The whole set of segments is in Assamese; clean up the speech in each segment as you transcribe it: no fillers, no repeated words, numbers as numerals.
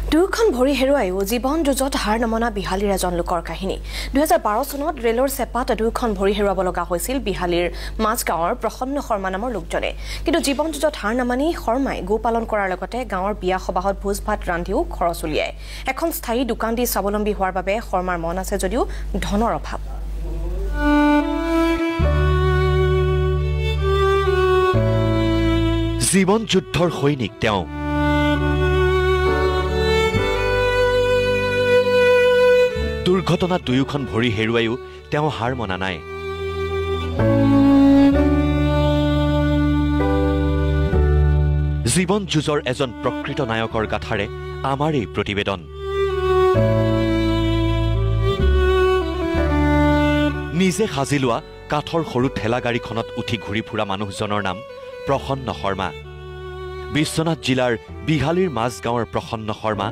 দুখন ভৰি হেৰুৱাইও জীৱন যুঁজত হাৰ নমনা বিহালীৰ এজন লোকৰ কাহিনী 2012 চনত ৰেলৰ চেপাত দুখন ভৰি হেৰুৱাব লগা হৈছিল বিহালীৰ মাজগাঁৱৰ প্ৰসন্ন শৰ্মা নামৰ লোকজনে কিন্তু জীৱন যুঁজত হাৰ নামানি শৰ্মাই গোপালন কৰাৰ লগতে গাঁৱৰ বিয়া সবাহত ভোজ ভাত ৰান্ধিও খৰচ উলিয়ায় এখন স্থায়ী দোকান দি স্বাৱলম্বী হোৱাৰ বাবে শৰ্মাৰ মন আছে যদিও ধনৰ অভাৱ জীৱন যুদ্ধৰ সৈনিক তেওঁ দুৰ্ঘটনাত দুয়োখন ভৰি হেৰুৱাইও তেওঁ হাৰ মনা নাই জীৱন যুঁজৰ এজন প্ৰকৃত নায়কৰ গাথাৰে আমাৰ এই প্ৰতিবেদন নিজে সাজি লোৱা কাঠৰ সৰু ঠেলা গাড়ীখনত উঠি ঘূৰি ফুৰা মানুহজনৰ নাম প্ৰসন্ন শৰ্মা বিশ্বনাথ জিলাৰ বিহালীৰ মাজগাঁৱৰ প্ৰসন্ন শৰ্মা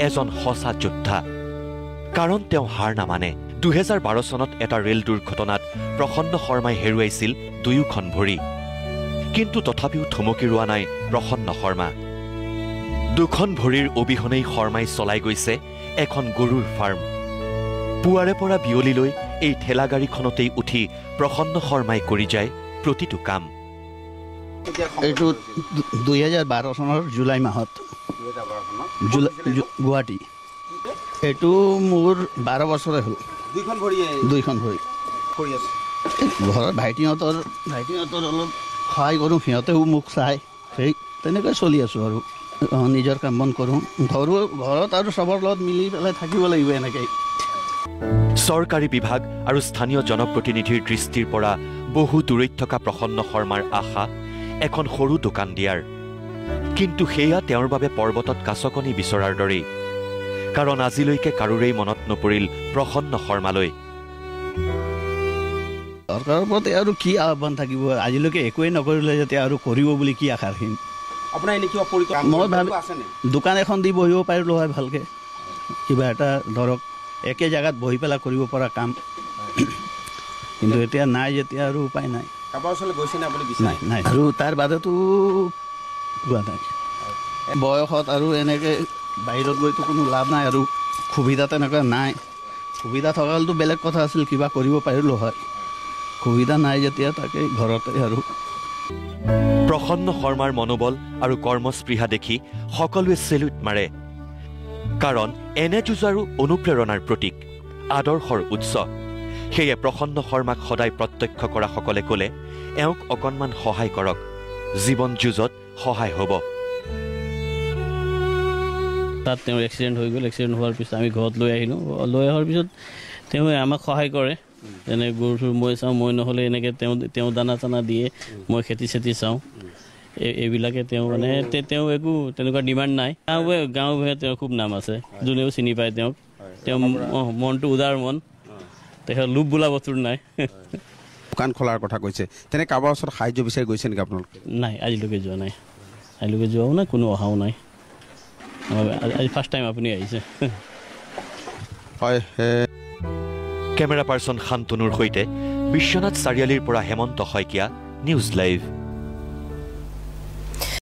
এজন সঁচা যোদ্ধা কাৰণ তেওঁ হাৰ নামানে 2012 চনত এটা ৰেল দুৰ্ঘটনাত প্ৰসন্ন শৰ্মাই হেৰুৱাইছিল দুয়োখন ভৰি কিন্তু তথাপিও থমকি ৰোৱা নাই প্ৰসন্ন শৰ্মা দুখন ভৰিৰ অবিহনেই শৰ্মাই চলাই গৈছে এখন গৰুৰ ফাৰ্ম পুৱাৰে পৰা বিয়লিলৈ এই ঠেলা গাড়ীখনতেই উঠি প্ৰসন্ন শৰ্মাই কৰি যায় প্ৰতিটো কাম এইটো 2012 চনৰ জুলাই মাহত গুৱাহাটী এইটো মোৰ 12 বছৰে হ'ল দুইখন ভৰি ঘৰত ভাইটিহঁতৰ অলপ সহায় কৰোঁ সিহঁতেও মোক চাই সেই তেনেকৈ চলি আছোঁ আৰু নিজৰ কাম বন কৰোঁ ঘৰত আৰু চবৰ লগত মিলি পেলাই থাকিব লাগিব এনেকৈ চৰকাৰী বিভাগ আৰু স্থানীয় জনপ্ৰতিনিধিৰ দৃষ্টিৰ পৰা বহু দূৰৈত থকা প্ৰসন্ন শৰ্মাৰ আশা এখন সৰু দোকান দিয়াৰ কিন্তু সেয়া তেওঁৰ বাবে পৰ্বতত কাছকনি বিচৰাৰ দৰেই কাৰণ আজিলৈকে কাৰোৰেই মনত নপৰিল প্ৰসন্ন শৰ্মালৈ চৰকাৰৰ প্ৰতি আৰু কি আহ্বান থাকিব আজিলৈকে একোৱেই নকৰিলে যেতিয়া আৰু কৰিব বুলি কি আশা ৰাখিম মই ভাবি দোকান এখন দি বহিব পাৰিলোঁ হয় ভালকৈ কিবা এটা ধৰক একে জেগাত বহি পেলাই কৰিব পৰা কাম কিন্তু এতিয়া নাই যেতিয়া আৰু উপায় নাই নাই আৰু তাৰ বাদেতো কোৱা নাই বয়সত আৰু এনেকৈ বাহিৰত গৈতো কোনো লাভ নাই আৰু সুবিধা তেনেকুৱা নাই সুবিধা থকা হ'লেতো বেলেগ কথা আছিল কিবা কৰিব পাৰিলোঁ হয় সুবিধা নাই যেতিয়া তাকে ঘৰতে আৰু প্ৰসন্ন শৰ্মাৰ মনোবল আৰু কৰ্মস্পৃহা দেখি সকলোৱে চেলুট মাৰে কাৰণ এনে যুঁজাৰু অনুপ্ৰেৰণাৰ প্ৰতীক আদৰ্শৰ উৎস সেয়ে প্ৰসন্ন শৰ্মাক সদায় প্ৰত্যক্ষ কৰা সকলে ক'লে এওঁক অকণমান সহায় কৰক জীৱন যুঁজত সহায় হ'ব তাত তেওঁৰ এক্সিডেণ্ট হৈ গ'ল এক্সিডেণ্ট হোৱাৰ পিছত আমি ঘৰত লৈ আহিলোঁ লৈ অহাৰ পিছত তেওঁ আমাক সহায় কৰে যেনে গৰু চৰু মই চাওঁ মই নহ'লে এনেকৈ তেওঁ দানা চানা দিয়ে মই খেতি চেতি চাওঁ এইবিলাকে তেওঁ মানে তেওঁ একো তেনেকুৱা ডিমাণ্ড নাই গাঁৱে তেওঁৰ খুব নাম আছে যোনেও চিনি পায় তেওঁ মনটো উদাৰ মন তেখেত লোভ বোলা বস্তুটো নাই দোকান খোলাৰ কথা কৈছে তেনে কাৰোবাৰ ওচৰত সাহায্য বিচাৰি গৈছে নেকি আপোনালোকে নাই আজিলৈকে যোৱা নাই আজিলৈকে যোৱাও নাই কোনো অহাও নাই আজি ফাৰ্ষ্ট টাইম আপুনি আহিছে হয় কেমেৰা পাৰ্চন শান্তনুৰ সৈতে বিশ্বনাথ চাৰিআলিৰ পৰা হেমন্ত শইকীয়া নিউজ লাইভ